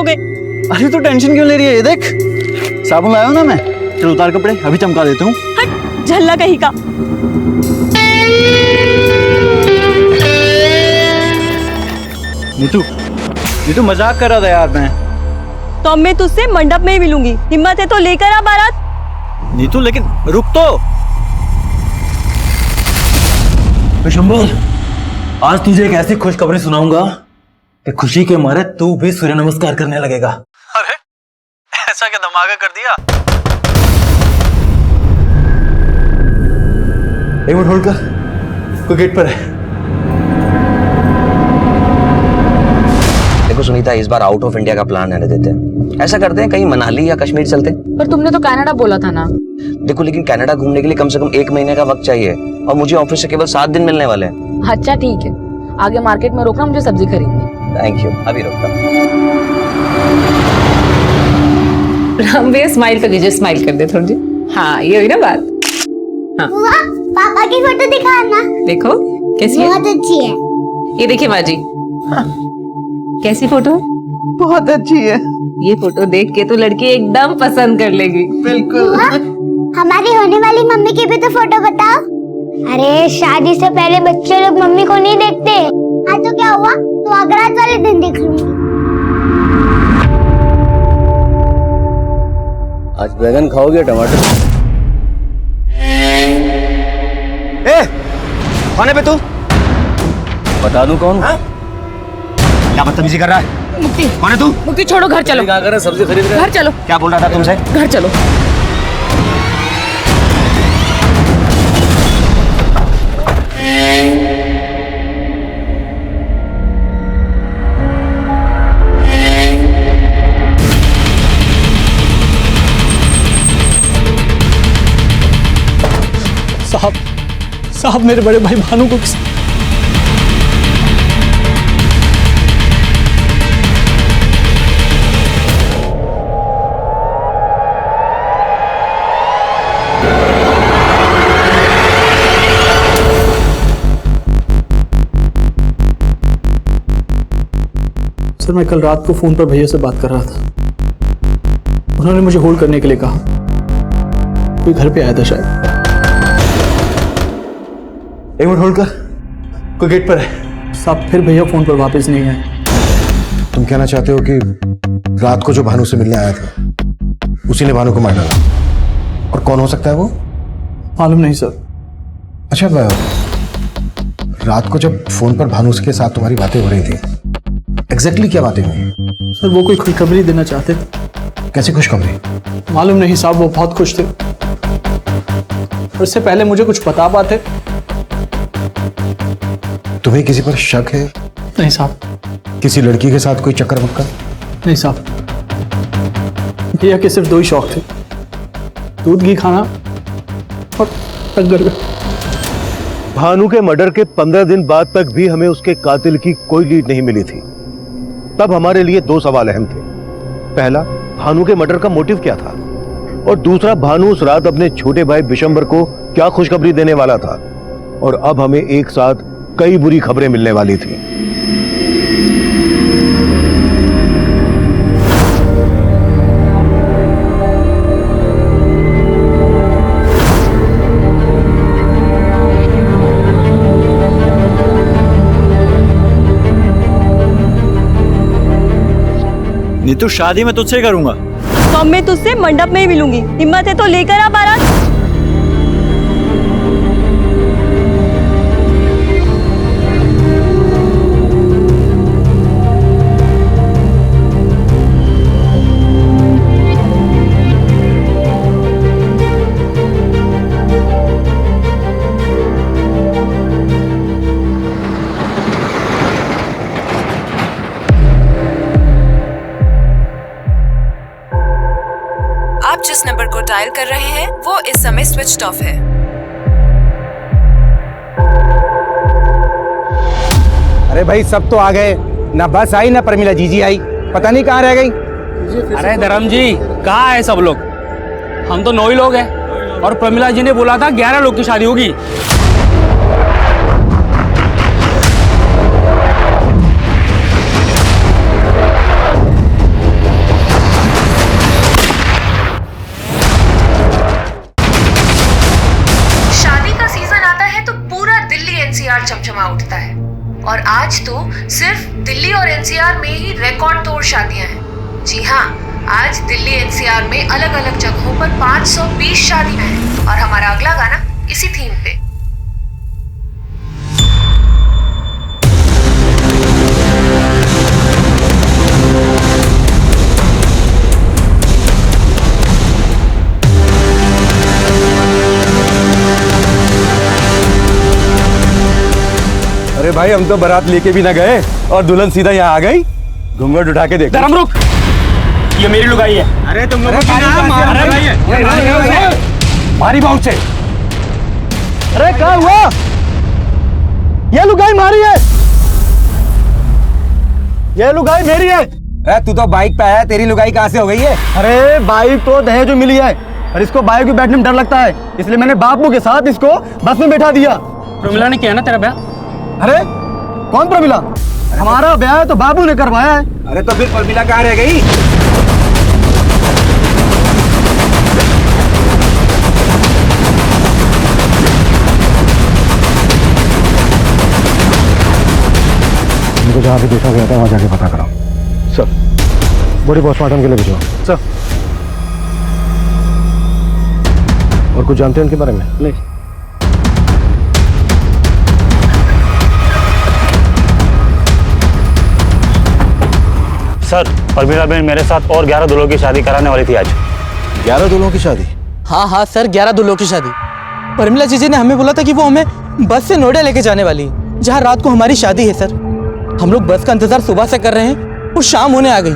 जाओगे। अरे तो टेंशन क्यों ले रही है? ये देख, साबुन लाया हूं ना मैं। चल उतार कपड़े, अभी चमका देता हूँ। हट, झल्ला कहीं का। नीतू मजाक कर रहा था यार मैं। तो अब मैं तुझसे मंडप में ही मिलूंगी। हिम्मत है तो लेकर आ बारात। नीतू लेकिन रुक तो। विशंबर, आज तुझे एक ऐसी खुशखबरी सुनाऊंगा कि खुशी के मारे तू भी सूर्य नमस्कार करने लगेगा। अरे ऐसा क्या धमाका कर दिया? एक मिनट होल्ड कर, कोई गेट पर है। देखो सुनीता, इस बार आउट ऑफ इंडिया का प्लान रहने देते हैं। ऐसा करते हैं कहीं मनाली या कश्मीर चलते हैं। पर तुमने तो कनाडा बोला था ना। देखो लेकिन कनाडा घूमने के लिए कम से कम 1 महीने का वक्त चाहिए और मुझे ऑफिस से केवल 7 दिन मिलने वाले हैं। अच्छा ठीक है, आगे मार्केट में रोकना, मुझे सब्जी खरीदनी। थैंक यू, अभी रोकता। राम भैया स्माइल तो कीजिए, स्माइल कर दे थोड़ी। हाँ ये हुई ना बात। हाँ पापा की फोटो दिखाना। देखो कैसी है? बहुत अच्छी है। ये देखिए माँ जी। हाँ। कैसी फोटो? बहुत अच्छी है। ये फोटो देख के तो लड़की एकदम पसंद कर लेगी। बिल्कुल। हमारी होने वाली मम्मी की भी तो फोटो बताओ। अरे शादी से पहले बच्चे लोग मम्मी को नहीं देखते। आज तो क्या हुआ, तो अगरात वाले दिन देख लूंगी। आज बैगन खाओगे टमाटर? ए, कौन है बे तू? बता दूं कौन? क्या बदतमीजी कर रहा है? मुक्ति, कौन है तू? मुक्ति छोड़ो, घर चलो। क्या कर रहे? सब्जी खरीद रहे? घर चलो। क्या बोल रहा था तुमसे? घर चलो। साहब मेरे बड़े भाई भानु को सर मैं कल रात को फोन पर भैया से बात कर रहा था। उन्होंने मुझे होल्ड करने के लिए कहा। कोई घर पे आया था शायद। एक मिनट होल्ड कर, कोई गेट पर है। साहब फिर भैया फोन पर वापस नहीं आए। तुम कहना चाहते हो कि रात को जो भानु से मिलने आया था उसी ने भानु को मार डाला? और कौन हो सकता है वो? मालूम नहीं सर। अच्छा, रात को जब फोन पर भानु के साथ तुम्हारी बातें हो रही थी, एग्जैक्टली क्या बातें हुई? सर वो कोई खुशखबरी देना चाहते थे। कैसी खुशखबरी? मालूम नहीं साहब, वो बहुत खुश थे। और इससे पहले मुझे कुछ बता पाते। तुम्हें किसी पर शक है? नहीं साहब। किसी लड़की के साथ कोई चक्कर मक्कर? नहीं साहब, भैया के सिर्फ 2 ही शौक थे, दूध घी खाना और टक्कर का। भानु के मर्डर के 15 दिन बाद तक भी हमें उसके कातिल की कोई लीड नहीं मिली थी। तब हमारे लिए 2 सवाल अहम थे। पहला, भानु के मर्डर का मोटिव क्या था, और दूसरा, भानु उस रात अपने छोटे भाई विशंबर को क्या खुशखबरी देने वाला था। और अब हमें एक साथ कई बुरी खबरें मिलने वाली थी। नीतू शादी मैं तुझसे करूंगा। तो अब मैं तुझसे मंडप में ही मिलूंगी। हिम्मत है तो लेकर आ बारात। आप जिस नंबर को डायल कर रहे हैं वो इस समय स्विच्ड ऑफ है। अरे भाई सब तो आ गए, ना बस आई ना प्रमिला जीजी आई, पता नहीं कहाँ रह गई। अरे धर्म जी, कहाँ है सब लोग? हम तो 9 ही लोग हैं और प्रमिला जी ने बोला था 11 लोग की शादी होगी। आज तो सिर्फ दिल्ली और एनसीआर में ही रिकॉर्ड तोड़ शादियां हैं। जी हाँ, आज दिल्ली एनसीआर में अलग अलग जगहों पर 520 शादियां हैं और हमारा अगला गाना इसी थीम पे। अरे भाई हम तो बारात लेके भी ना गए और दुल्हन सीधा यहाँ आ गई। घूंघट उठा के देख। धर्म रुक, ये मेरी लुगाई है। अरे तुम लोग मारी बाउंड से। अरे क्या हुआ? ये लुगाई मारी है, ये लुगाई मेरी है। अरे तू तो बाइक पे है, तेरी लुगाई कहाँ से हो गई है? अरे बाइक तो दहेज में मिली है और इसको बाइक में बैठने में डर लगता है, इसलिए मैंने बापू के साथ इसको बस में बैठा दिया। प्रमिला ने किया ना तेरा ब्याह? अरे कौन प्रमिला? हमारा ब्याह है तो बाबू ने करवाया है। अरे तो फिर प्रमिला कहाँ रह गई? मुझे जहाँ भी देखा गया था वहाँ जाके पता कराओ। सर, बॉडी पोस्टमार्टम के लिए भिजवाओ। सर। और कुछ जानते हैं उनके बारे में? नहीं। सर, प्रमिला बहन मेरे साथ और 11 दूल्हों की शादी कराने वाली थी आज। 11 दूल्हों की शादी? हाँ हाँ सर, 11 दूल्हों की शादी। प्रमिला जीजी ने हमें बोला था कि वो हमें बस से नोएडा लेके जाने वाली है, जहाँ रात को हमारी शादी है। सर, हम लोग बस का इंतजार सुबह से कर रहे हैं और शाम होने आ गई,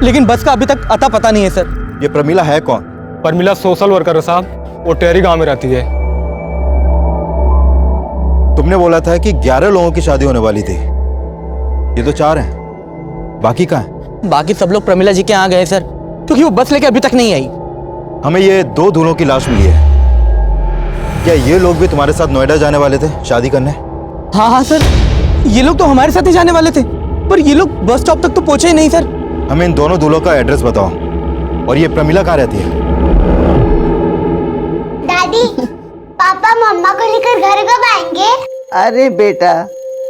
लेकिन बस का अभी तक अता पता नहीं है। सर, ये प्रमिला है कौन? प्रमिला सोशल वर्कर है साहब, वो टेहरी गांव में रहती है। तुमने बोला था कि 11 लोगों की शादी होने वाली थी, ये तो 4 हैं, बाकी कहाँ हैं? बाकी सब लोग प्रमिला जी के यहाँ गए सर, क्योंकि वो बस लेके अभी तक नहीं आई। हमें ये 2 दूल्हों की लाश मिली है। क्या ये लोग भी तुम्हारे साथ नोएडा जाने वाले थे शादी करने? हाँ हाँ सर, ये लोग तो हमारे साथ ही जाने वाले थे, पर ये लोग बस स्टॉप तक तो पहुंचे ही नहीं। सर, हमें इन दोनों दूल्हों का एड्रेस बताओ, और ये प्रमिला कहाँ रहती है? दादी, पापा मम्मा को लेकर घर कब आएंगे? अरे बेटा,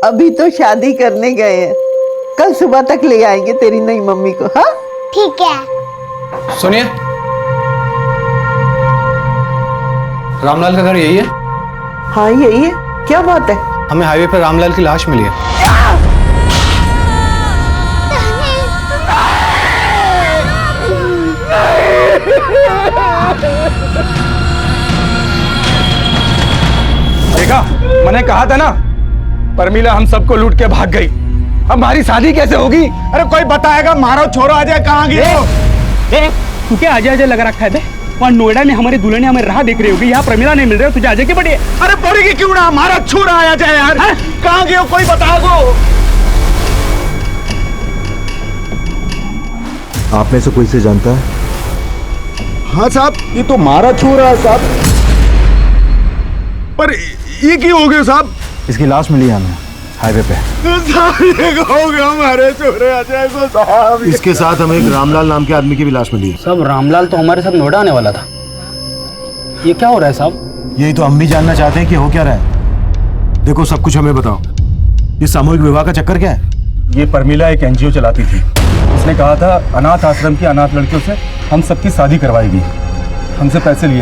अभी तो शादी करने गए हैं, कल सुबह तक ले आएंगे तेरी नई मम्मी को। हाँ ठीक है। सुनिए, रामलाल का घर यही है? हाँ यही है। क्या बात है? हमें हाईवे पर रामलाल की लाश मिली है। देखा, मैंने कहा था ना, प्रमिला हम सबको लूट के भाग गई। अब हमारी शादी कैसे होगी? अरे कोई बताएगा? मारो छोरो अजय कहाँ गए? तू क्या अजय अजय लगा रखा है बे? वहाँ नोएडा में हमारी दुल्हन हमें राह देख रही होगी, यहाँ प्रमिला नहीं मिल रही, तुझे अजय की पड़ी है? अरे पड़ेगी क्यों ना, हमारा छोरा आया जाए यार। कहाँ गए? कोई बताओ गो। आप में से कोई से जानता है? हाँ साहब, ये तो मारा छोरा है साहब। पर ये क्यों हो गया साहब? इसकी लाश मिली है हमें हाईवे पे। हमारे छोरे अजय को साहब। इसके साथ हमें एक रामलाल नाम के आदमी की भी लाश मिली है। सब रामलाल तो हमारे साथ नोएडा आने वाला था। ये क्या हो रहा है साहब? यही तो हम भी जानना चाहते हैं कि हो क्या रहा है। देखो, सब कुछ हमें बताओ, ये सामूहिक विवाह का चक्कर क्या है? ये प्रमिला एक एनजीओ चलाती थी। उसने कहा था अनाथ आश्रम की अनाथ लड़कियों से हम सबकी शादी करवाएगी। हमसे पैसे लिए,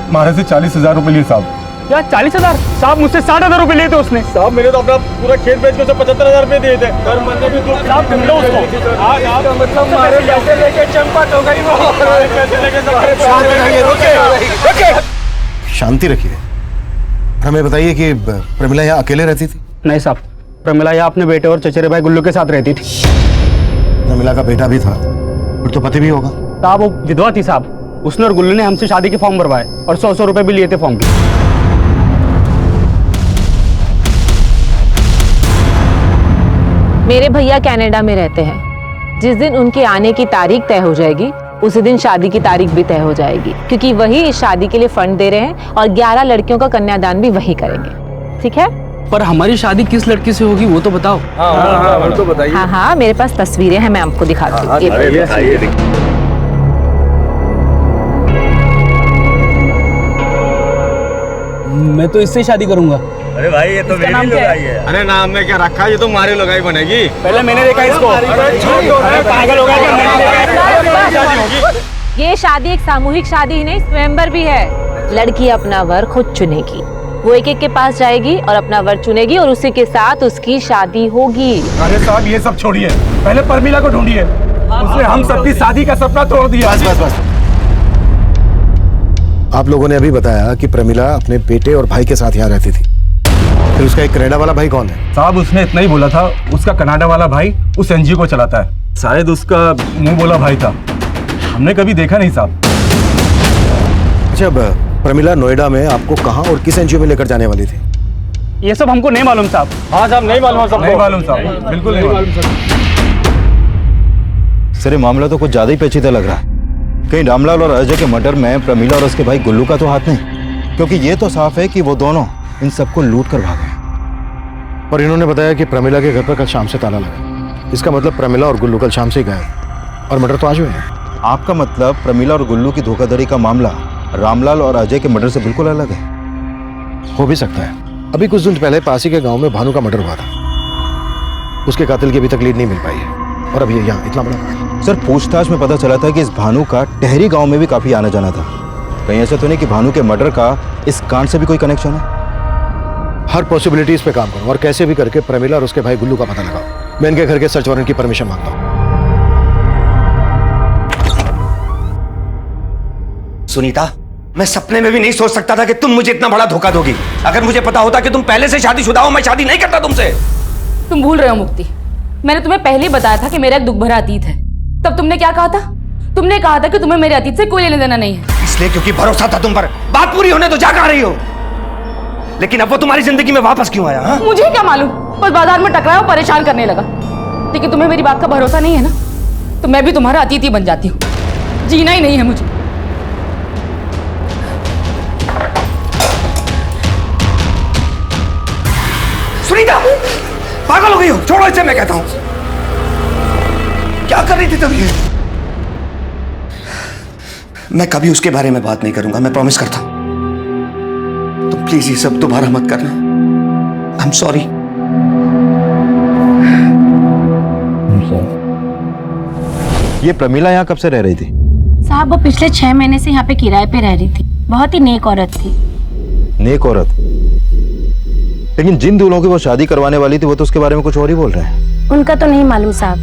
हमारे से 40,000 रुपए लिए साहब। क्या 40,000? साहब मुझसे 60,000 रुपए लिए थे उसने। साहब मैंने तो अपना पूरा खेत बेच के उसे 75,000 रुपए दिए थे। घर बनने भी तो साहब ढूंढो उसको। आज आप मतलब हमारे पैसे लेके चंपट हो गई वो। पैसे लेके शांति रखिए। हमें बताइए कि प्रमिला यहाँ अकेले रहती थी? नहीं साहब, प्रमिला यहाँ अपने बेटे और चचेरे भाई गुल्लू के साथ रहती थी। प्रमिला का बेटा भी था, फिर तो पति भी होगा। साहब वो विधवा थी साहब, उसने और गुल्लू ने हमसे शादी के फॉर्म भरवाए और 100 रुपए भी लिए थे फॉर्म के। मेरे भैया कनाडा में रहते हैं। जिस दिन उनके आने की तारीख तय हो जाएगी, उसी दिन शादी की तारीख भी तय हो जाएगी, क्योंकि वही इस शादी के लिए फंड दे रहे हैं और 11 लड़कियों का कन्यादान भी वही करेंगे। ठीक है? पर हमारी शादी किस लड़की से होगी वो तो बताओ। हाँ, तो बताइए। हाँ हाँ, मेरे पास तस्वीरें हैं, मैं आपको दिखाती हूँ। मैं तो इससे शादी करूंगा। अरे भाई ये तो इसका नाम क्या है? अरे नाम में क्या रखा, ये तो मारे लगाई बनेगी। पहले मैंने देखा इसको। पागल हो गया क्या? ये शादी एक सामूहिक शादी ही नहीं, स्वयंवर भी है। लड़की अपना वर खुद चुनेगी, वो एक एक के पास जाएगी और अपना वर चुनेगी और उसी के साथ उसकी शादी होगी। अरे साहब ये सब छोड़िए, पहले परमिला को ढूंढिए, उसने हम सबकी शादी का सपना तोड़ दिया। बस बस बस। आप लोगों ने अभी बताया कि प्रमिला अपने बेटे और भाई के साथ यहाँ रहती थी, फिर उसका एक कनाडा वाला भाई कौन है? साहब उसने इतना ही बोला था, उसका कनाडा वाला भाई उस एनजीओ को चलाता है, शायद उसका मुंह बोला भाई था, हमने कभी देखा नहीं साहब। जब प्रमिला नोएडा में आपको कहाँ और किस एनजीओ में लेकर जाने वाली थी? ये सब हमको नहीं मालूम साहब। हाँ साहब नहीं मालूम, सब नहीं मालूम साहब, बिल्कुल नहीं मालूम। सर ये मामला तो कुछ ज्यादा ही पेचीदा लग रहा है। कहीं रामलाल और अजय के मर्डर में प्रमिला और उसके भाई गुल्लू का तो हाथ नहीं, क्योंकि ये तो साफ है कि वो दोनों इन सबको लूट कर भागे। और इन्होंने बताया कि प्रमिला के घर पर कल शाम से ताला लगा, इसका मतलब प्रमिला और गुल्लू कल शाम से ही गायब और मर्डर तो आज हुए हैं। आपका मतलब प्रमिला और गुल्लू की धोखाधड़ी का मामला रामलाल और अजय के मर्डर से बिल्कुल अलग है? हो भी सकता है। अभी कुछ दिन पहले पासी के गांव में भानु का मर्डर हुआ था, उसके कातिल की अभी तक लीड नहीं मिल पाई है, और अब ये यहाँ इतना बड़ा। सर पूछताछ में पता चला था कि इस भानु का टहरी गांव में भी काफी आना जाना था। कहीं ऐसा तो नहीं कि भानु के मर्डर का इस कांड से भी कोई कनेक्शन है? हर पॉसिबिलिटीज पे काम करो और कैसे भी करके प्रमिला और उसके भाई गुल्लू का पता लगाओ। मैं इनके घर के सर्च वारंट की परमिशन मांगता हूँ। सुनीता, मैं सपने में भी नहीं सोच सकता था कि तुम मुझे इतना बड़ा धोखा दोगी। अगर मुझे पता होता कि तुम पहले से शादीशुदा हो, मैं शादी नहीं करता तुमसे। तुम भूल रहे हो मुक्ति, मैंने तुम्हें पहले ही बताया था कि मेरा एक दुख भरा अतीत है। तब तुमने क्या कहा था? तुमने कहा था कि तुम्हें मेरे अतीत से कोई लेना देना नहीं है। इसलिए क्योंकि भरोसा था तुम पर। बात पूरी होने तो जा कहां रही हो? लेकिन अब वो तुम्हारी जिंदगी में वापस क्यों आया? मुझे क्या मालूम, बस बाजार में टकराया और परेशान करने लगा। लेकिन तुम्हें मेरी बात का भरोसा नहीं है ना, तो मैं भी तुम्हारा अतीत ही बन जाती हूँ। जीना ही नहीं है मुझे। सुनीता, पागल हो गई हो? छोड़ो इसे, मैं कहता हूं। क्या कर रही थी तब ये? मैं कभी उसके बारे में बात नहीं करूंगा, मैं प्रॉमिस करता हूं। तुम प्लीज ये सब दोबारा मत करना। I am sorry. ये प्रमिला यहाँ कब से रह रही थी? साहब वो पिछले 6 महीने से यहाँ पे किराए पे रह रही थी। बहुत ही नेक औरत थी। नेक औरत? लेकिन जिन दूल्हों की वो शादी करवाने वाली थी वो तो उसके बारे में कुछ और ही बोल रहे हैं। उनका तो नहीं मालूम साहब,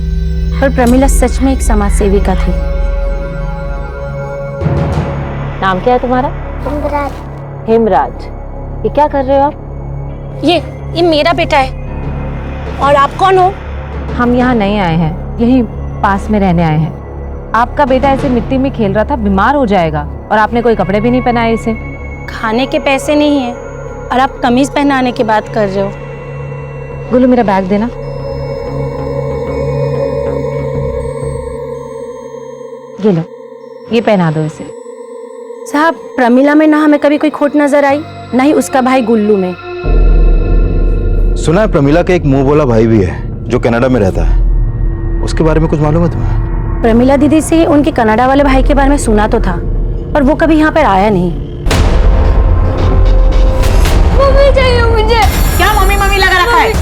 पर प्रमिला सच में एक समाज सेविका थी। नाम क्या है तुम्हारा? हिमराज। हिमराज। ये क्या कर रहे हो आप? ये मेरा बेटा है। और आप कौन हो? हम यहाँ नहीं आए हैं, यही पास में रहने आए हैं। आपका बेटा ऐसे मिट्टी में खेल रहा था, बीमार हो जाएगा, और आपने कोई कपड़े भी नहीं पहनाए इसे। खाने के पैसे नहीं है और आप कमीज पहनाने की बात कर रहे हो। गुल्लू मेरा बैग देना। ये लो, ये पहना दो इसे। साहब प्रमिला में ना हमें कभी कोई खोट नजर आई, ना ही उसका भाई गुल्लू में। सुना है प्रमिला का एक मुंह बोला भाई भी है जो कनाडा में रहता है, उसके बारे में कुछ मालूम है तुम्हें? प्रमिला दीदी से उनके कनाडा वाले भाई के बारे में सुना तो था, पर वो कभी यहाँ पर आया नहीं। मम्मी चाहिए मुझे। क्या मम्मी मम्मी लगा रखा है?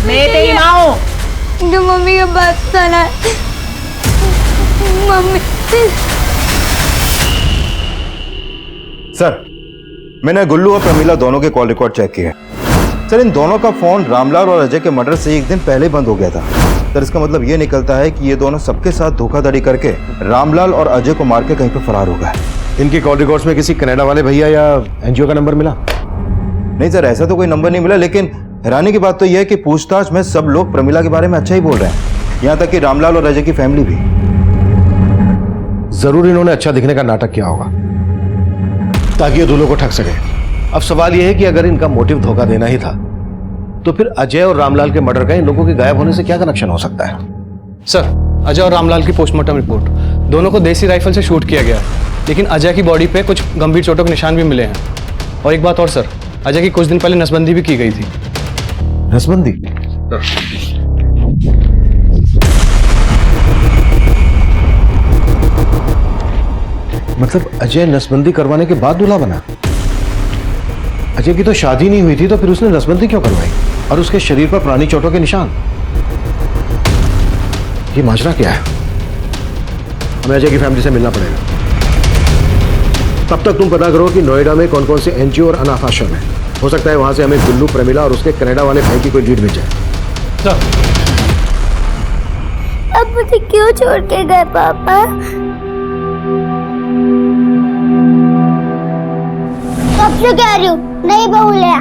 मैं तेरी माँ हूँ। जो मम्मी का बात सुना। मम्मी। सर मैंने गुल्लू और प्रमिला दोनों के कॉल रिकॉर्ड चेक किए। सर इन दोनों का फोन रामलाल और अजय के मर्डर से एक दिन पहले बंद हो गया था। सर इसका मतलब ये निकलता है कि ये दोनों सबके साथ धोखाधड़ी करके रामलाल और अजय को मार के कहीं पर फरार हो गए। इनके कॉल रिकॉर्ड्स में किसी कनाडा वाले भैया या एनजीओ का नंबर मिला? नहीं सर ऐसा तो कोई नंबर नहीं मिला, लेकिन हैरानी की बात तो यह है कि पूछताछ में सब लोग प्रमिला के बारे में अच्छा ही बोल रहे हैं, यहाँ तक कि रामलाल और अजय की फैमिली भी। जरूर इन्होंने अच्छा दिखने का नाटक किया होगा ताकि ये दूल्हों को ठग सके। अब सवाल यह है कि अगर इनका मोटिव धोखा देना ही था तो फिर अजय और रामलाल के मर्डर का इन लोगों के गायब होने से क्या कनेक्शन हो सकता है? सर अजय और रामलाल की पोस्टमार्टम रिपोर्ट, दोनों को देसी राइफल से शूट किया गया, लेकिन अजय की बॉडी पे कुछ गंभीर चोटों के निशान भी मिले हैं। और एक बात और सर, अजय की कुछ दिन पहले नसबंदी भी की गई थी। नसबंदी? मतलब अजय नसबंदी करवाने के बाद दूल्हा बना? अजय की तो शादी नहीं हुई थी, तो फिर उसने नसबंदी क्यों करवाई? और उसके शरीर पर पुरानी चोटों के निशान। ये माजरा क्या है? हमें अजय की फैमिली से मिलना पड़ेगा। तब तक तुम पता करो कि नोएडा में कौन कौन से एनजीओ और अनाथ आश्रम है। हो सकता है वहां से हमें गुल्लू, प्रमिला और उसके कनाडा वाले भाई की कोई लीड मिल जाए। अब मुझे क्यों छोड़ के गए पापा? कब से कह रही हूँ नहीं बहू ले आ।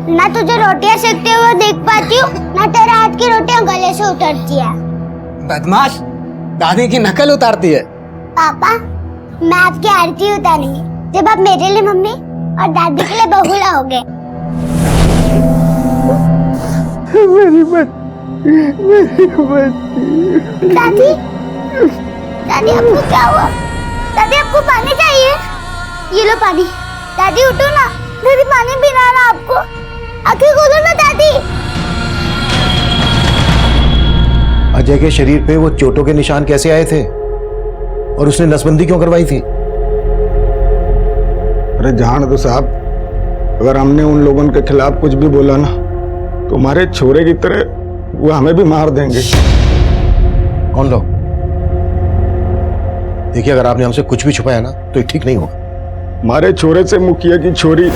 ना तुझे रोटियां सेकते हुए देख पाती हूँ, ना तेरे हाथ की रोटियां गले से उतरती है। बदमाश, दादी की नकल उतारती है। पापा, मैं आपकी आरती उतारूंगी जब आप मेरे लिए मम्मी और दादी के लिए बहू लाओगे। मेरी बच्ची। दादी, दादी आपको क्या हुआ? दादी आपको पानी चाहिए? ये लो पानी। दादी उठो ना, दादी पानी पीना है ना आपको। आंखें खोलो ना दादी। अजय के शरीर पे वो चोटों के निशान कैसे आए थे? और उसने नसबंदी क्यों करवाई थी? अरे जान दो साहब, अगर हमने उन लोगों के खिलाफ कुछ भी बोला ना तो हमारे छोरे की तरह वो हमें भी मार देंगे। कौन लोग? देखिए, अगर आपने हमसे कुछ भी छुपाया ना तो ये ठीक नहीं होगा। हमारे छोरे से मुखिया की छोरी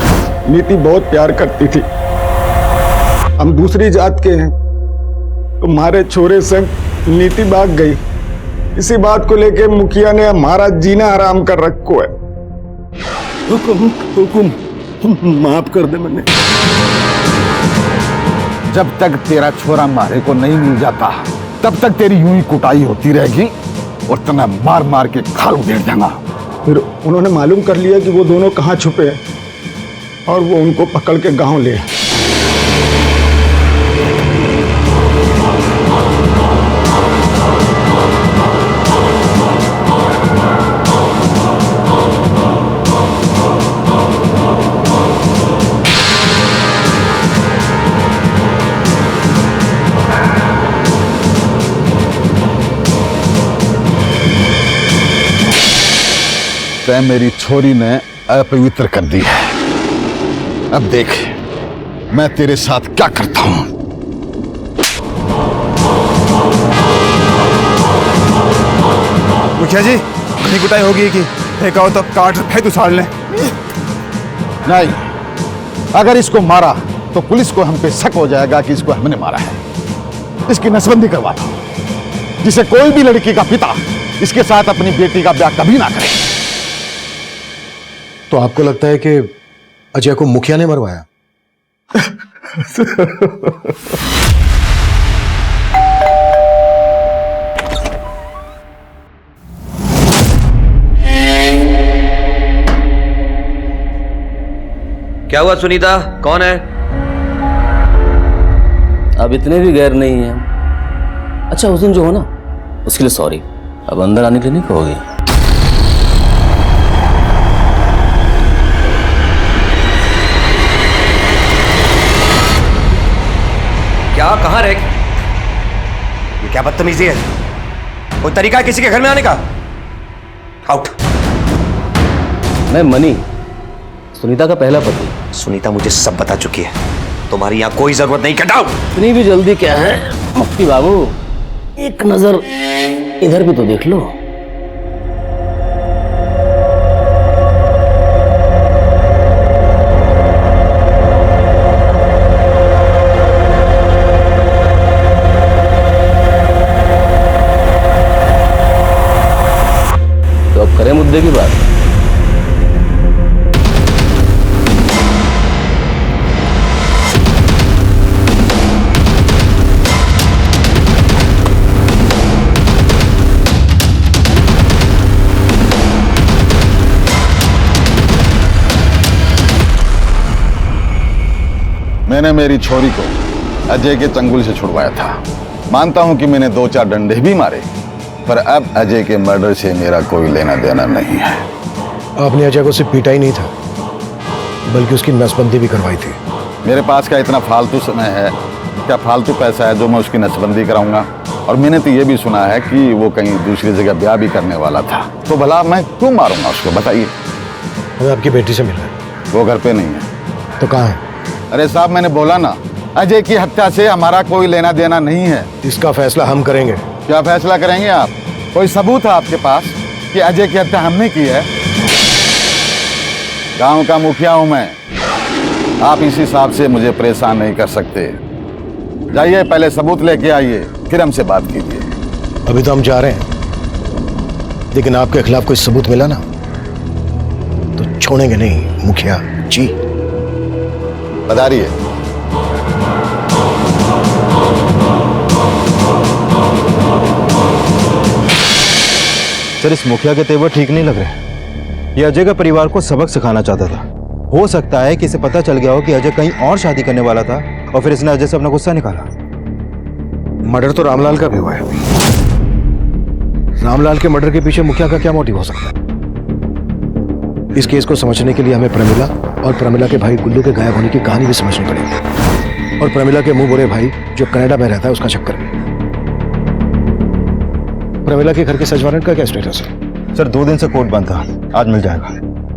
नीति बहुत प्यार करती थी। हम दूसरी जात के हैं तो हमारे छोरे संग नीति भाग गई। इसी बात को लेके मुखिया ने हमारा जीना हराम कर रखो है। हुकुम माफ कर दे मैंने। जब तक तेरा छोरा मारे को नहीं मिल जाता तब तक तेरी यूं ही कुटाई होती रहेगी और तुम्हें मार मार के खाल उधेड़ देगा। फिर उन्होंने मालूम कर लिया कि वो दोनों कहाँ छुपे हैं और वो उनको पकड़ के गांव ले आए। तै मेरी छोरी ने अपवित्र कर दी है। अब देख मैं तेरे साथ क्या करता हूं। मुखिया जी, इतनी कुटाई होगी कि फेंका हो तो काट फेंक उछाड़ लें। नहीं, अगर इसको मारा तो पुलिस को हम पे शक हो जाएगा कि इसको हमने मारा है। इसकी नसबंदी करवा दो, जिसे कोई भी लड़की का पिता इसके साथ अपनी बेटी का ब्याह कभी ना करे। तो आपको लगता है कि अजय को मुखिया ने मरवाया? क्या हुआ सुनीता, कौन है? अब इतने भी गैर नहीं है। अच्छा, उस दिन जो हो ना उसके लिए सॉरी। अब अंदर आने के लिए नहीं कहोगे? क्या, कहां रह? ये क्या बदतमीजी है? कोई तरीका है किसी के घर में आने का? आउट। मैं मनी, सुनीता का पहला पति। सुनीता मुझे सब बता चुकी है, तुम्हारी यहां कोई जरूरत नहीं। Get out. इतनी भी जल्दी क्या है मुफ्ती बाबू? एक नजर इधर भी तो देख लो। तो अब करें मुद्दे की बात। मैंने मेरी छोरी को अजय के चंगुल से छुड़वाया था। मानता हूं कि मैंने 2-4 डंडे भी मारे, पर अब अजय के मर्डर से मेरा कोई लेना देना नहीं है। आपने अजय को सिर्फ पीटा ही नहीं था, बल्कि उसकी नसबंदी भी करवाई थी। मेरे पास क्या इतना फालतू समय है, क्या फालतू पैसा है जो मैं उसकी नसबंदी कराऊंगा? और मैंने तो ये भी सुना है कि वो कहीं दूसरी जगह ब्याह भी करने वाला था। तो भला मैं क्यों मारूंगा उसको, बताइए। हमें आपकी बेटी से मिलना है। वो घर पे नहीं है। तो कहाँ है? अरे साहब, मैंने बोला ना, अजय की हत्या से हमारा कोई लेना देना नहीं है। इसका फैसला हम करेंगे। क्या फैसला करेंगे आप? कोई सबूत है आपके पास कि अजय की हत्या हमने की है? गांव का मुखिया हूं मैं, आप इस हिसाब से मुझे परेशान नहीं कर सकते। जाइए, पहले सबूत लेके आइए, फिर हमसे बात कीजिए। अभी तो हम जा रहे हैं, लेकिन आपके खिलाफ कोई सबूत मिला ना तो छोड़ेंगे नहीं मुखिया जी। बताइए। सर, इस मुखिया के तेवर ठीक नहीं लग रहे। ये अजय का परिवार को सबक सिखाना चाहता था। हो सकता है कि इसे पता चल गया हो कि अजय कहीं और शादी करने वाला था और फिर इसने अजय से अपना गुस्सा निकाला। मर्डर तो रामलाल का भी हुआ है। रामलाल के मर्डर के पीछे मुखिया का क्या मोटिव हो सकता है? इस केस को समझने के लिए हमें प्रमिला और प्रमिला के भाई गुल्लू के गायब होने की कहानी भी समझनी पड़ेगी, और प्रमिला के मुंह बोरे भाई जो कनाडा में रहता है उसका चक्कर भी। प्रमिला के घर के सर्च वारंट का क्या स्टेटस है? सर, 2 दिन से कोर्ट बंद था, आज मिल जाएगा।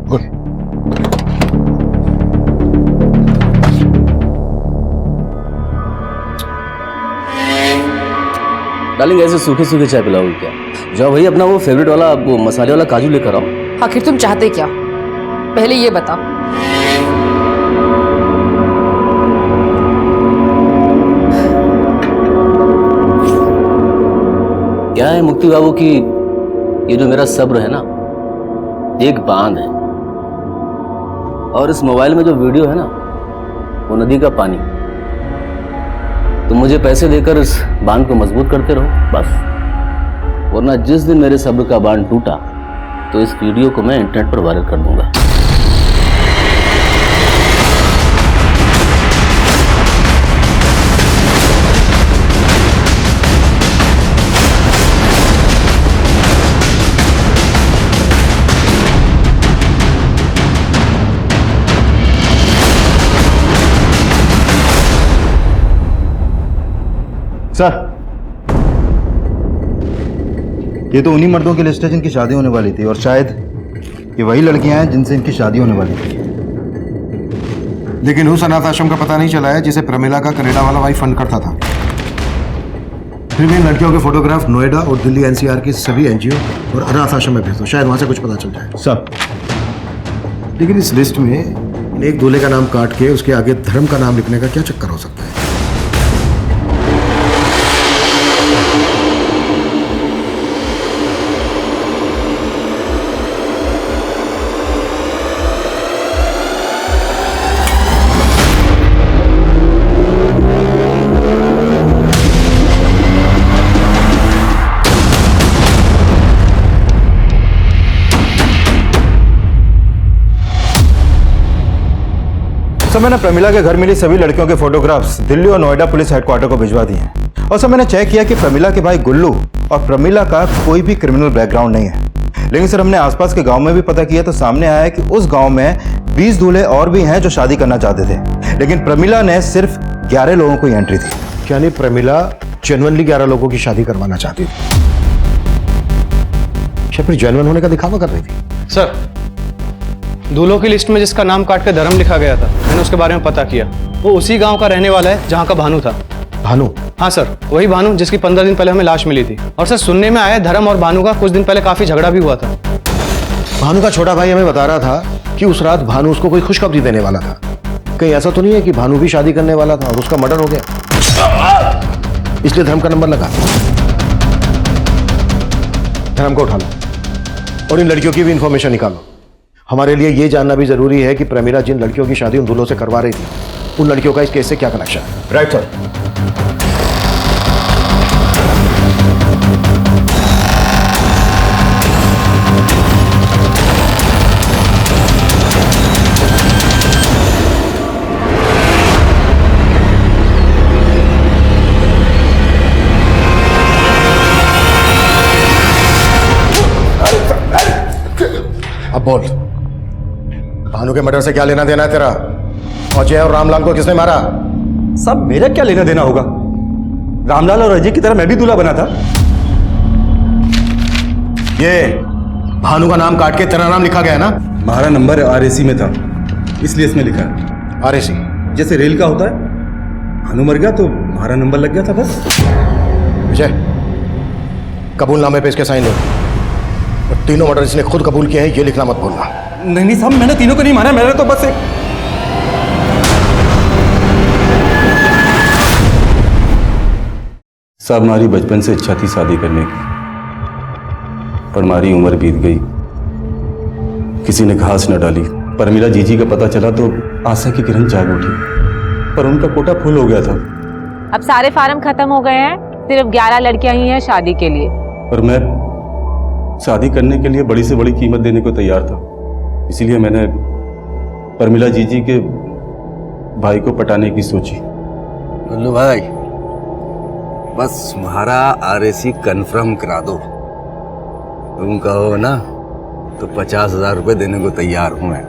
गुड। डार्लिंग, ऐसे सूखे सूखे चाय पिलाओगे क्या? जाओ भाई, अपना वो फेवरेट वाला वो मसाले वाला काजू लेकर आओ। आखिर तुम चाहते क्या? पहले ये बताओ। क्या है मुक्ति बाबू की, ये जो मेरा सब्र है ना, एक बांध है, और इस मोबाइल में जो वीडियो है ना, वो नदी का पानी। तुम मुझे पैसे देकर इस बांध को मजबूत करते रहो बस, वरना जिस दिन मेरे सब्र का बांध टूटा तो इस वीडियो को मैं इंटरनेट पर वायरल कर दूंगा। सर, ये तो उन्हीं मर्दों की लिस्ट है जिनकी शादी होने वाली थी, और शायद ये वही लड़कियां हैं जिनसे इनकी शादी होने वाली थी। लेकिन उस अनाथ आश्रम का पता नहीं चला है जिसे प्रमिला का कनाडा वाला भाई फंड करता था। फिर भी इन लड़कियों के फोटोग्राफ नोएडा और दिल्ली एनसीआर की सभी एनजीओ और अनाथ आश्रम में भेज दो, शायद वहां से कुछ पता चल जाए। सब। लेकिन इस लिस्ट में एक दूल्हे का नाम काट के उसके आगे धर्म का नाम लिखने का क्या चक्कर हो सकता है? सर, मैंने प्रमिला के घर मिली सभी लड़कियों के फोटोग्राफ्स दिल्ली और नोएडा पुलिस हेडक्वार्टर को भिजवा दिए हैं। और सर, मैंने चेक किया कि प्रमिला के भाई गुल्लू और प्रमिला का कोई भी क्रिमिनल बैकग्राउंड नहीं है। लेकिन सर, हमने आसपास के गांव में भी पता किया तो सामने आया कि उस गांव में 20 दूल्हे और भी हैं जो शादी करना चाहते थे, लेकिन प्रमिला ने सिर्फ 11 लोगों को एंट्री दी। यानी प्रमिला जेन्युइनली 11 लोगों की शादी करवाना चाहती थी, या फिर जेन्युइन होने का दिखावा कर रही थी? सर, दूल्हों की लिस्ट में जिसका नाम काट कर धर्म लिखा गया था, मैंने उसके बारे में पता किया। वो उसी गांव का रहने वाला है जहां का भानु था। भानु? हाँ सर, वही भानु जिसकी 15 दिन पहले हमें लाश मिली थी। और सर, सुनने में आया धर्म और भानु का कुछ दिन पहले काफी झगड़ा भी हुआ था। भानु का छोटा भाई हमें बता रहा था कि उस रात भानु उसको कोई खुशखबरी देने वाला था। कहीं ऐसा तो नहीं है कि भानु भी शादी करने वाला था और उसका मर्डर हो गया, इसलिए धर्म का नंबर लगा? धर्म को उठा लो और इन लड़कियों की भी इंफॉर्मेशन निकालो। हमारे लिए ये जानना भी जरूरी है कि प्रमिला जिन लड़कियों की शादी उन दूल्हों से करवा रही थी, उन लड़कियों का इस केस से क्या कनेक्शन है। Right sir. अब बोल, भानु के मर्डर से क्या लेना देना है तेरा? अजय और रामलाल को किसने मारा? सब मेरा क्या लेना देना होगा? रामलाल और अजय की तरह मैं भी दूल्हा बना था। ये भानु का नाम काट के तेरा नाम लिखा गया ना? हमारा नंबर आरएसी में था, इसलिए इसमें लिखा है। आरएसी। जैसे रेल का होता है, भानु मर गया तो हमारा नंबर लग गया था बस। विजय, कबूलनामे पे इसके साइन लो। और तीनों मर्डर इसने खुद कबूल किए हैं, ये लिखना मत भूलना। नहीं साहब, मैंने तीनों को नहीं मारा, मैंने तो बस एक। साहब, हमारी बचपन से इच्छा थी शादी करने की, पर हमारी उम्र बीत गई, किसी ने घास न डाली। परमिला जीजी का पता चला तो आशा की किरण जाग उठी, पर उनका कोटा फुल हो गया था। अब सारे फार्म खत्म हो गए हैं, सिर्फ 11 लड़कियां ही हैं शादी के लिए। पर मैं शादी करने के लिए बड़ी से बड़ी कीमत देने को तैयार था, इसीलिए मैंने परमिला जीजी के भाई को पटाने की सोची। गुल्लू भाई, बस तुम्हारा आरएसी कंफर्म करा दो। तुम कहो ना तो 50,000 रुपए देने को तैयार हूं मैं।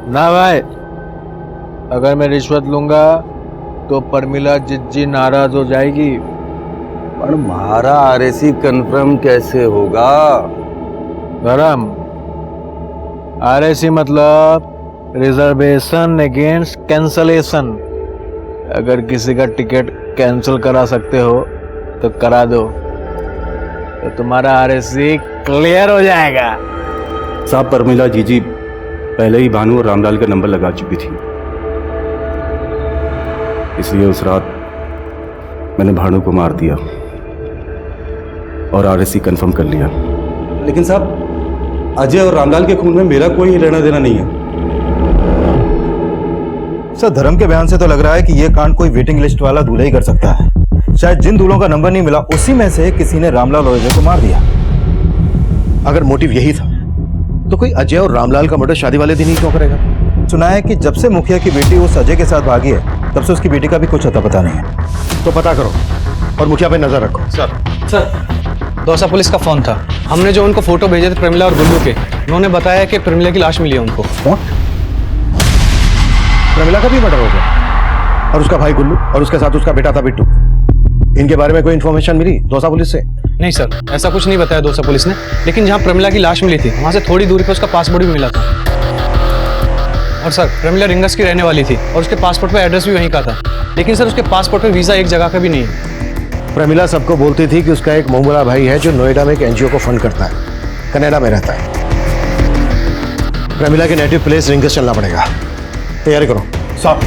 ना भाई, अगर मैं रिश्वत लूंगा तो परमिला जिज्जी नाराज हो जाएगी। पर हमारा आरएसी कंफर्म कैसे होगा? धर्म, आरएसी मतलब रिजर्वेशन अगेंस्ट कैंसलेशन। अगर किसी का टिकट कैंसिल करा सकते हो तो करा दो, तो तुम्हारा आरएसी क्लियर हो जाएगा। साहब, परमिला जीजी पहले ही भानु और रामलाल का नंबर लगा चुकी थी, इसलिए उस रात मैंने भानु को मार दिया और आरएसी कंफर्म कर लिया। लेकिन साहब, अजय और रामलाल के खून में मेरा कोई लेना देना नहीं है। सर, धर्म के बयान से तो लग रहा है कि ये कांड कोई वेटिंग लिस्ट वाला दूल्हा ही कर सकता है। शायद जिन दूल्हों का नंबर नहीं मिला, उसी में से किसी ने रामलाल और अजय को मार दिया। अगर मोटिव यही था तो कोई अजय और रामलाल का मर्डर शादी वाले दिन ही क्यों करेगा? सुना है कि जब से मुखिया की बेटी उस अजय के साथ भागी है, तब से उसकी बेटी का भी कुछ अता पता नहीं है। तो पता करो और मुखिया पे नजर रखो। सर, दौसा पुलिस का फोन था। हमने जो उनको फोटो भेजे थे प्रमिला और गुल्लू के, उन्होंने बताया कि प्रमिला की लाश मिली है उनको। प्रमिला का भी मर्डर हो गया और उसका भाई गुल्लू और उसके साथ उसका बेटा था बिट्टू। इनके बारे में कोई इन्फॉर्मेशन मिली दौसा पुलिस से? नहीं सर, ऐसा कुछ नहीं बताया दौसा पुलिस ने, लेकिन जहाँ प्रमिला की लाश मिली थी वहां से थोड़ी दूरी पर उसका पासपोर्ट भी मिला था। और सर, प्रमिला रिंगस की रहने वाली थी और उसके पासपोर्ट पर एड्रेस भी वहीं का था, लेकिन सर उसके पासपोर्ट पर वीजा एक जगह का भी नहीं है। प्रमिला सबको बोलती थी कि उसका एक मोहम्मदा भाई है जो नोएडा में एक एनजीओ को फंड करता है, कनाडा में रहता है। प्रमिला के नेटिव प्लेस रिंगस चलना पड़ेगा। तैयारी करो साहब।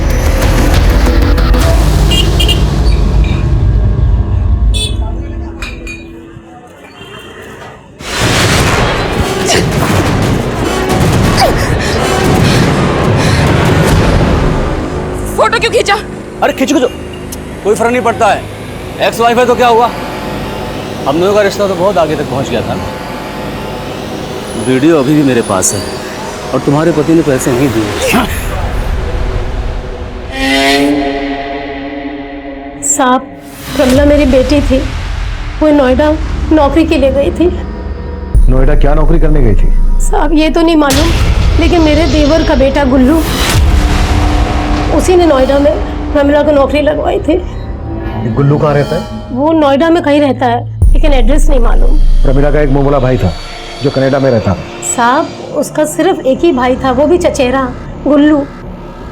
फोटो क्यों खींचा? अरे खींचो, कोई फर्क नहीं पड़ता है। एक्स वाइफ है तो क्या हुआ? हम दोनों का रिश्ता तो बहुत आगे तक पहुंच गया था। वीडियो अभी भी मेरे पास है और तुम्हारे पति ने पैसे नहीं दिए। साहब, प्रमिला मेरी बेटी थी, वो नोएडा नौकरी के लिए गई थी। नोएडा क्या नौकरी करने गई थी? साहब, ये तो नहीं मालूम, लेकिन मेरे देवर का बेटा गुल्लू, उसी ने नोएडा में प्रमिला को नौकरी लगवाई थी। गुल्लू कहाँ रहता है? वो नोएडा में कहीं रहता है, लेकिन एड्रेस नहीं मालूम। प्रमिला का एक मोहम्मदा भाई था जो कनाडा में रहता था। साहब, उसका सिर्फ एक ही भाई था, वो भी चचेरा, गुल्लू।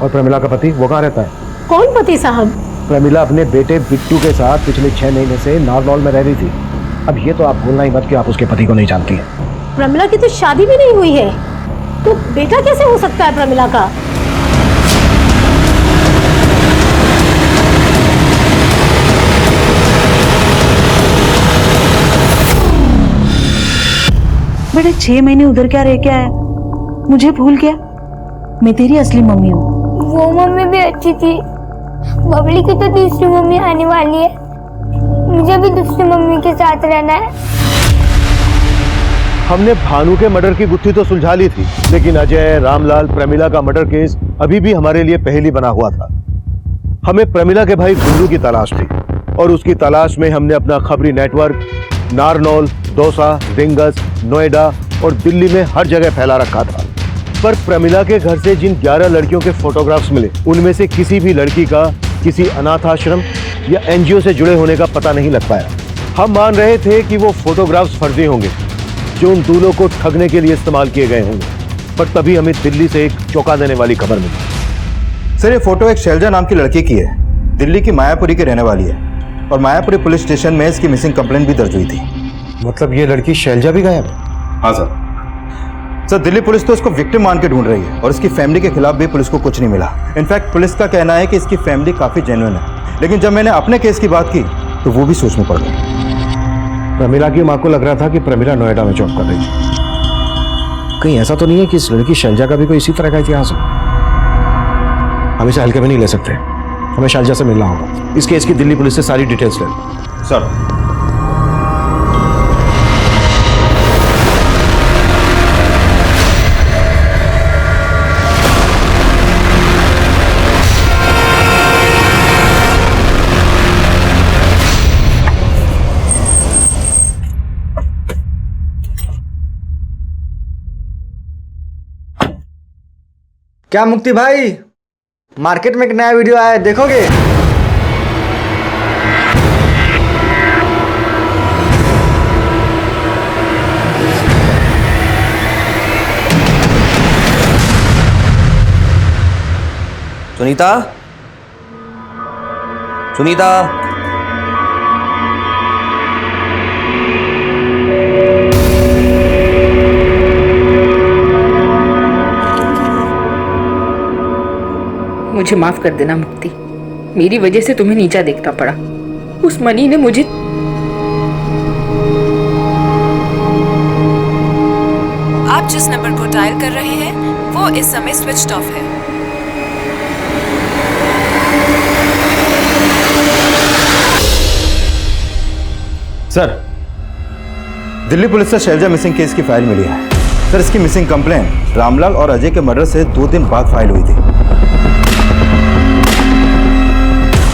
और प्रमिला का पति वो कहाँ रहता है? कौन पति साहब? प्रमिला अपने बेटे बिट्टू के साथ पिछले 6 महीने से नारनौल में रह रही थी। अब ये तो आप भूलना ही मत कि आप उसके पति को नहीं जानती हैं। प्रमिला की तो शादी भी नहीं हुई है, तो बेटा कैसे हो सकता है प्रमिला का? बेटा 6 महीने उधर क्या रह के आया? मुझे भूल गया? मैं तेरी असली मम्मी हूँ। वो मम्मी भी अच्छी थी। बबली की तो दूसरी मम्मी आने वाली है, मुझे भी दूसरी मम्मी के साथ रहना है। हमने भानु के मर्डर की गुत्थी तो सुलझा ली थी, लेकिन अजय, रामलाल, प्रमिला का मर्डर केस अभी भी हमारे लिए पहेली बना हुआ था। हमें प्रमिला के भाई गुल्लू की तलाश थी और उसकी तलाश में हमने अपना खबरी नेटवर्क नारनौल, दौसा, रिंगस, नोएडा और दिल्ली में हर जगह फैला रखा था। पर प्रमिला के घर से जिन 11 लड़कियों के फोटोग्राफ्स मिले, उनमें से किसी भी लड़की का किसी अनाथ आश्रम या एनजीओ से जुड़े होने का पता नहीं लग पाया। हम मान रहे थे कि वो फोटोग्राफ्स फर्जी होंगे जो उन दूल्हों को ठगने के लिए इस्तेमाल किए गए होंगे, पर तभी हमें दिल्ली से एक चौंका देने वाली खबर मिली। सर ये फोटो एक शैलजा नाम की लड़की की है, दिल्ली की मायापुरी की रहने वाली है, और मायापुरी पुलिस स्टेशन में इसकी मिसिंग कंप्लेंट भी दर्ज हुई थी। मतलब ये लड़की शैलजा भी गायब? हाँ सर। सर दिल्ली पुलिस तो इसको विक्टिम मान के ढूंढ रही है और इसकी फैमिली के खिलाफ भी पुलिस को कुछ नहीं मिला। इनफैक्ट पुलिस का कहना है कि इसकी फैमिली काफी जेन्युइन है, लेकिन जब मैंने अपने केस की बात की तो वो भी सोच में पड़ गई। प्रमिला की माँ को लग रहा था कि प्रमिला नोएडा में जॉब कर रही थी। कहीं ऐसा तो नहीं है कि इस लड़की शैलजा का भी कोई इसी तरह का इतिहास हो? हम इसे हल्के में नहीं ले सकते, हमें शैलजा से मिलना होगा। इस केस की दिल्ली पुलिस से सारी डिटेल्स ले लो। सर क्या मुक्ति भाई, मार्केट में एक नया वीडियो आया है, देखोगे? सुनीता, सुनीता, मुझे माफ कर देना मुक्ति, मेरी वजह से तुम्हें नीचा देखना पड़ा। उस मनी ने मुझे आप जिस नंबर को डायल कर रहे हैं वो इस समय स्विच्ड ऑफ है। सर दिल्ली पुलिस से शैलजा मिसिंग केस की फाइल मिली है। सर इसकी मिसिंग कंप्लेंट रामलाल और अजय के मर्डर से 2 दिन बाद फाइल हुई थी,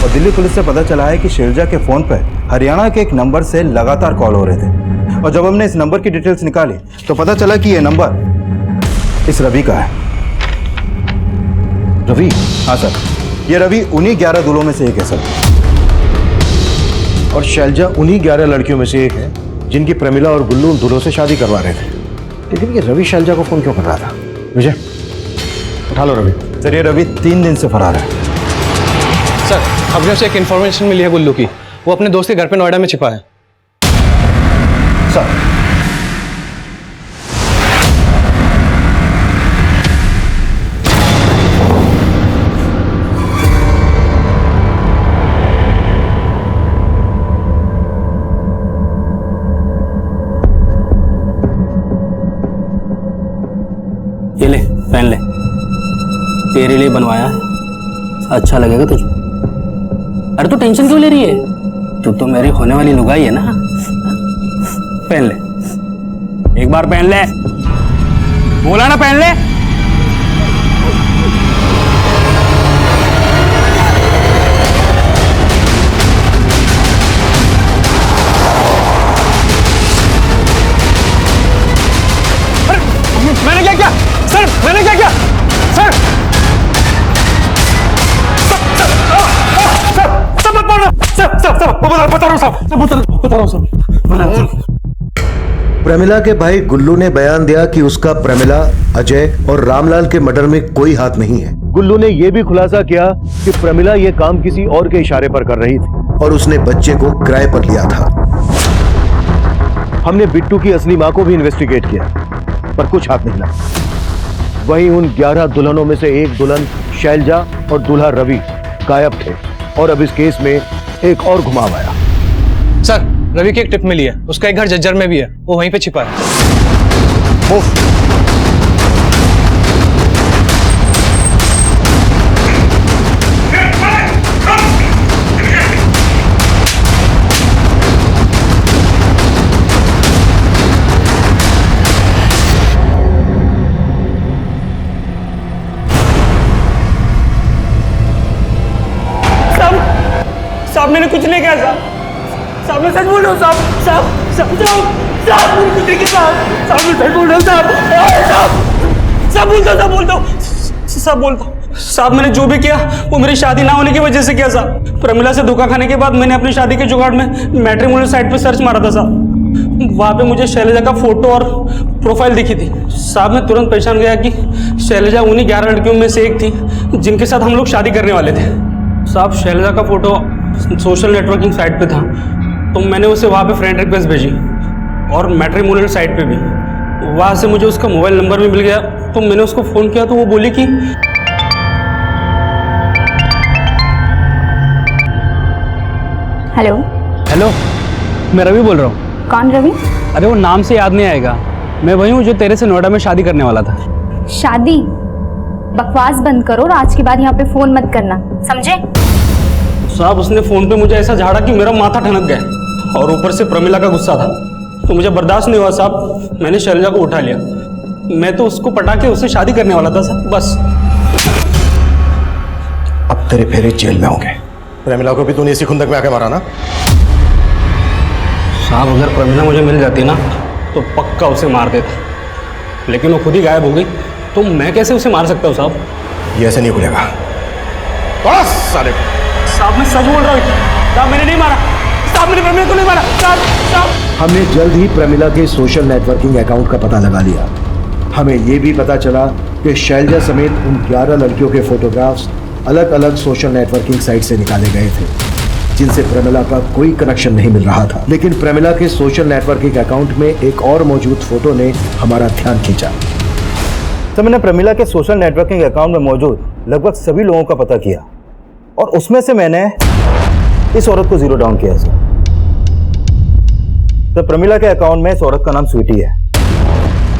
और दिल्ली पुलिस से पता चला है कि शैलजा के फोन पर हरियाणा के एक नंबर से लगातार कॉल हो रहे थे, और जब हमने इस नंबर की डिटेल्स निकाली तो पता चला कि यह नंबर इस रवि का है। रवि? हाँ सर, ये रवि उन्हीं 11 दूल्हों में से एक है सर। और शैलजा उन्हीं 11 लड़कियों में से एक है जिनकी प्रमिला और गुल्लू उन दूल्हों से शादी करवा रहे थे। लेकिन ये रवि शैलजा को फोन क्यों कर रहा था? विजय उठा लो रवि। सर ये रवि 3 दिन से फरार है। सर हमने उसे एक इन्फॉर्मेशन मिली है गुल्लू की, वो अपने दोस्त के घर पे नोएडा में छिपा है। सर ये ले पहन ले, तेरे लिए बनवाया है, अच्छा लगेगा तुझे। अरे तू टेंशन क्यों ले रही है, तू तो मेरी होने वाली लुगाई है ना। पहन ले, एक बार पहन ले, बोला ना पहन ले। अरे मैंने क्या किया सर, मैंने क्या किया सर? प्रमिला के भाई गुल्लू ने बयान दिया कि उसका प्रमिला, अजय और रामलाल के मर्डर में कोई हाथ नहीं है। गुल्लू ने यह भी खुलासा किया कि प्रमिला यह काम किसी और के इशारे पर कर रही थी और उसने बच्चे को किराए पर लिया था। हमने बिट्टू की असली मां को भी इन्वेस्टिगेट किया पर कुछ हाथ नहीं लगा। वहीं उन 11 दुल्हनों में से एक दुल्हन शैलजा और दूल्हा रवि गायब थे और अब इस केस में एक और घुमाव आया। सर रवि की एक टिप मिली है, उसका एक घर जज्जर में भी है, वो वहीं पे छिपा है। साहब मैंने कुछ नहीं किया साहब, साहब मैं सच बोल रहा हूँ साहब, साहब साहब साहब मैंने कुछ नहीं किया साहब, साहब मैं सच बोल रहा हूँ साहब, साहब साहब बोलता हूँ साहब बोलता हूँ साहब, मैंने जो भी किया वो मेरी शादी ना होने की वजह से किया साहब। प्रमिला से धोखा खाने के बाद मैंने अपनी शादी के जुगाड़ में मैट्रिमोनियल साइट पे सर्च मारा था साहब, वहाँ पे मुझे शैलजा का फोटो और प्रोफाइल दिखी थी। साहब मैं तुरंत पहचान गया कि शैलजा उन्हीं 11 लड़कियों में से एक थी जिनके साथ हम लोग शादी करने वाले थे। साहब शैलजा का फोटो सोशल नेटवर्किंग साइट पे था, तो मैंने उसे वहाँ पे फ्रेंड रिक्वेस्ट भेजी और मैट्रिमोनियल साइट पे भी। वहाँ से मुझे उसका मोबाइल नंबर भी मिल गया, तो मैंने उसको फ़ोन किया तो वो बोली कि हेलो। हेलो, मैं रवि बोल रहा हूँ। कौन रवि? अरे वो नाम से याद नहीं आएगा, मैं वही हूँ जो तेरे से नोएडा में शादी करने वाला था। शादी? बकवास बंद करो और आज के बाद यहाँ पे फोन मत करना, समझे? साहब उसने फ़ोन पे मुझे ऐसा झाड़ा कि मेरा माथा ठनक गया, और ऊपर से प्रमिला का गुस्सा था, तो मुझे बर्दाश्त नहीं हुआ साहब। मैंने शैलजा को उठा लिया। मैं तो उसको पटा के उससे शादी करने वाला था सर, बस। अब तेरे फेरे जेल में होंगे। प्रमिला को भी तूने इसी खुंदक में आके मारा ना? साहब अगर प्रमिला मुझे मिल जाती ना तो पक्का उसे मार देता, लेकिन वो खुद ही गायब हो गई, तो मैं कैसे उसे मार सकता हूँ साहब? ये ऐसे नहीं खुलेगा। साले साहब मैं सच बोल रहा हूँ साहब, मैंने नहीं मारा साहब, मैंने प्रमिला को नहीं मारा साहब। हमने जल्द ही प्रमिला के सोशल नेटवर्किंग अकाउंट का पता लगा लिया। हमें यह भी पता चला कि शैलजा समेत उन 11 लड़कियों के फोटोग्राफ्स अलग अलग सोशल नेटवर्किंग साइट से निकाले गए थे, जिनसे प्रमिला का कोई कनेक्शन नहीं मिल रहा था। लेकिन प्रमिला के सोशल नेटवर्किंग अकाउंट में एक और मौजूद फोटो ने हमारा ध्यान खींचा। तो मैंने प्रमिला के सोशल नेटवर्किंग अकाउंट में मौजूद लगभग सभी लोगों का पता किया, और उसमें से मैंने इस औरत को जीरो डाउन किया सर। तो प्रमिला के अकाउंट में इस औरत का नाम स्वीटी है,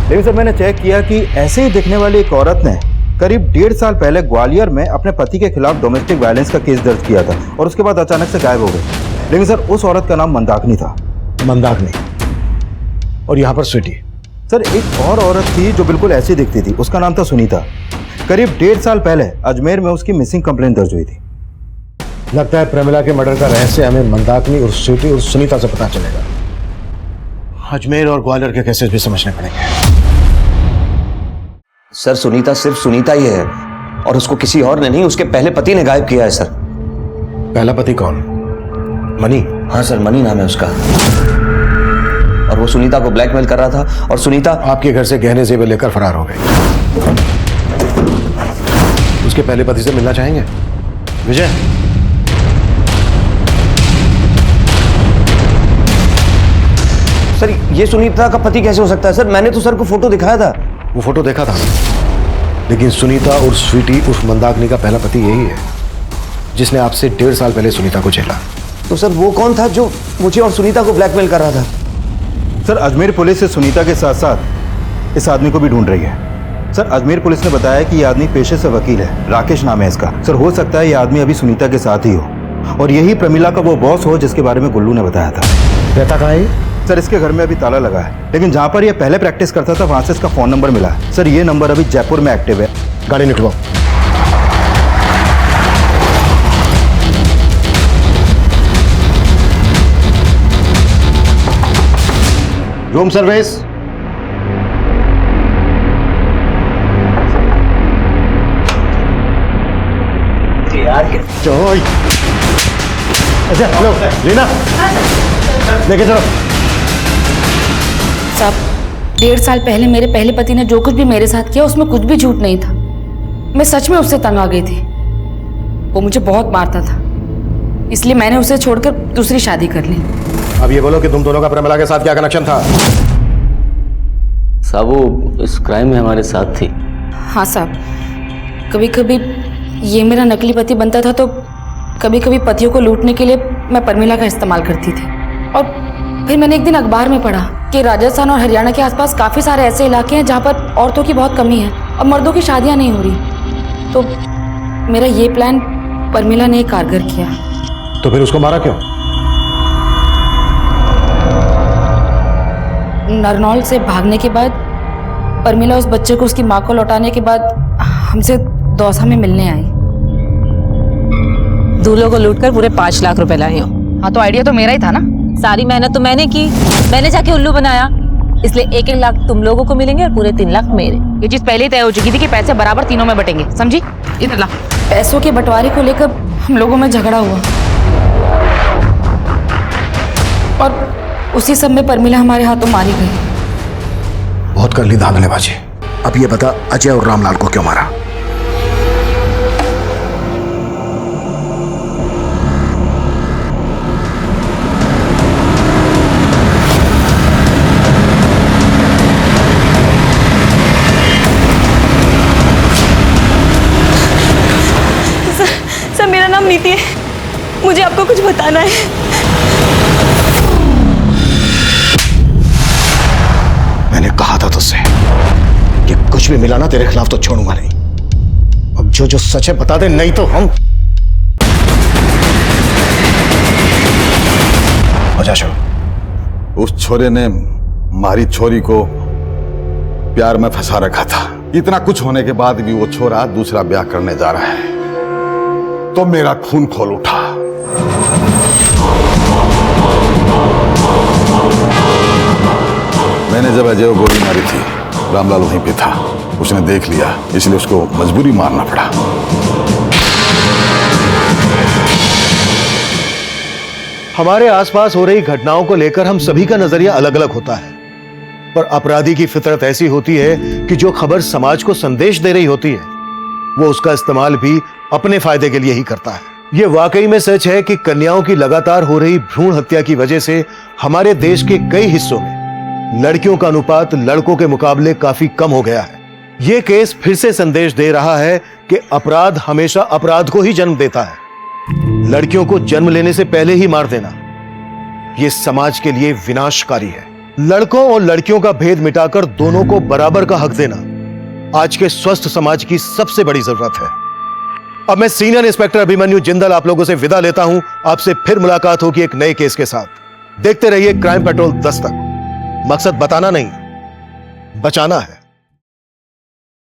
लेकिन सर मैंने चेक किया कि ऐसे ही दिखने वाली एक औरत ने करीब 1.5 साल पहले ग्वालियर में अपने पति के खिलाफ डोमेस्टिक वायलेंस का केस दर्ज किया था, और उसके बाद अचानक से गायब हो गई। लेकिन सर उस औरत का नाम मंदाकिनी था। मंदाकिनी? और यहाँ पर स्वीटी? सर एक और औरत थी जो बिल्कुल ऐसी दिखती थी, उसका नाम था सुनीता। करीब 1.5 साल पहले अजमेर में उसकी मिसिंग कंप्लेन दर्ज हुई थी। लगता है प्रमिला के मर्डर का रहस्य हमें मंदाकिनी और स्वीटी और सुनीता से पता चलेगा। अजमेर और ग्वालियर के केसेस भी समझने पड़ेंगे। सर सुनीता सिर्फ सुनीता ही है, और उसको किसी और ने नहीं, उसके पहले पति ने गायब किया है सर। पहला पति कौन? मनी? हाँ सर, मनी नाम है उसका, और वो सुनीता को ब्लैकमेल कर रहा था, और सुनीता आपके घर से गहने जेवर लेकर फरार हो गई। उसके पहले पति से मिलना चाहेंगे? विजय? सर ये सुनीता का पति कैसे हो सकता है सर? मैंने तो सर को फोटो दिखाया था। वो फोटो देखा था, लेकिन सुनीता और स्वीटी उर्फ मंदाकिनी का पहला पति यही है जिसने आपसे 1.5 साल पहले सुनीता को झेला। तो सर वो कौन था जो मुझे और सुनीता को ब्लैकमेल कर रहा था? सर अजमेर पुलिस से सुनीता के साथ साथ इस आदमी को भी ढूंढ रही है। सर अजमेर पुलिस ने बताया कि यह आदमी पेशे से वकील है, राकेश नाम है इसका। सर हो सकता है यह आदमी अभी सुनीता के साथ ही हो, और यही प्रमिला का वो बॉस हो जिसके बारे में गुल्लू ने बताया था। रहता कहाँ है? सर इसके घर में अभी ताला लगा है, लेकिन जहाँ पर यह पहले प्रैक्टिस करता था वहाँ से इसका फ़ोन नंबर मिला है। सर ये नंबर अभी जयपुर में एक्टिव है। गाड़ी निकलवाओ। Room service. चलो अच्छा लो रीना लेके चलो। साहब 1.5 साल पहले मेरे पहले पति ने जो कुछ भी मेरे साथ किया उसमें कुछ भी झूठ नहीं था। मैं सच में उससे तंग आ गई थी। वो मुझे बहुत मारता था, इसलिए मैंने उसे छोड़कर दूसरी शादी कर ली। अब ये बोलो कि तुम दोनों का प्रमिला के साथ क्या कनेक्शन था? साहब वो इस क्राइम में हमारे साथ थी। हाँ साहब, कभी कभी ये मेरा नकली पति बनता था, तो कभी कभी पतियों को लूटने के लिए मैं प्रमिला का इस्तेमाल करती थी। और फिर मैंने एक दिन अखबार में पढ़ा कि राजस्थान और हरियाणा के आसपास काफ़ी सारे ऐसे इलाके हैं जहाँ पर औरतों की बहुत कमी है और मर्दों की शादियाँ नहीं हो रही। तो मेरा ये प्लान प्रमिला ने कारगर किया। तो फिर उसको मारा क्यों? नरनौल से भागने के बाद प्रमिला उस बच्चे को उसकी माँ को लौटाने के बाद हमसे दौसा में मिलने आई। दूल्हों को लूटकर पूरे 5 लाख रुपए लाई हूँ। हाँ तो आइडिया तो मेरा ही था ना। सारी मेहनत तो मैंने की, मैंने जाके उल्लू बनाया, इसलिए 1-1 लाख तुम लोगों को मिलेंगे और पूरे 3 लाख मेरे। ये चीज पहले ही तय हो चुकी थी कि पैसे बराबर तीनों में बटेंगे, समझी? इधर ला। पैसों के बंटवारे को लेकर हम लोगों में झगड़ा हुआ, और उसी सब में परमिला हमारे हाथों मारी गई। बहुत कर ली धांधलेबाजी। अब ये बता अजय और रामलाल को क्यों मारा? सर मेरा नाम नीति है, मुझे आपको कुछ बताना है। मैंने कहा था तुझसे कि कुछ भी मिला ना तेरे खिलाफ तो छोड़ूंगा नहीं। अब जो सच है बता दे, नहीं तो हम उस छोरे ने मारी छोरी को प्यार में फंसा रखा था। इतना कुछ होने के बाद भी वो छोरा दूसरा ब्याह करने जा रहा है तो मेरा खून खोल उठा। मैंने जब अजय को गोली मारी थी, रामलाल वहीं पे था। उसने देख लिया, इसलिए उसको मजबूरी मारना पड़ा। हमारे आसपास हो रही घटनाओं को लेकर हम सभी का नजरिया अलग अलग होता है, पर अपराधी की फितरत ऐसी होती है कि जो खबर समाज को संदेश दे रही होती है वो उसका इस्तेमाल भी अपने फायदे के लिए ही करता है। ये वाकई में सच है कि कन्याओं की लगातार हो रही भ्रूण हत्या की वजह से हमारे देश के कई हिस्सों में लड़कियों का अनुपात लड़कों के मुकाबले काफी कम हो गया है। ये केस फिर से संदेश दे रहा है कि अपराध हमेशा अपराध को ही जन्म देता है। लड़कियों को जन्म लेने से पहले ही मार देना यह समाज के लिए विनाशकारी है। लड़कों और लड़कियों का भेद मिटाकर दोनों को बराबर का हक देना आज के स्वस्थ समाज की सबसे बड़ी जरूरत है। अब मैं सीनियर इंस्पेक्टर अभिमन्यु जिंदल आप लोगों से विदा लेता हूं। आपसे फिर मुलाकात होगी एक नए केस के साथ। देखते रहिए क्राइम पेट्रोल 10 तक। मकसद बताना नहीं, बचाना है।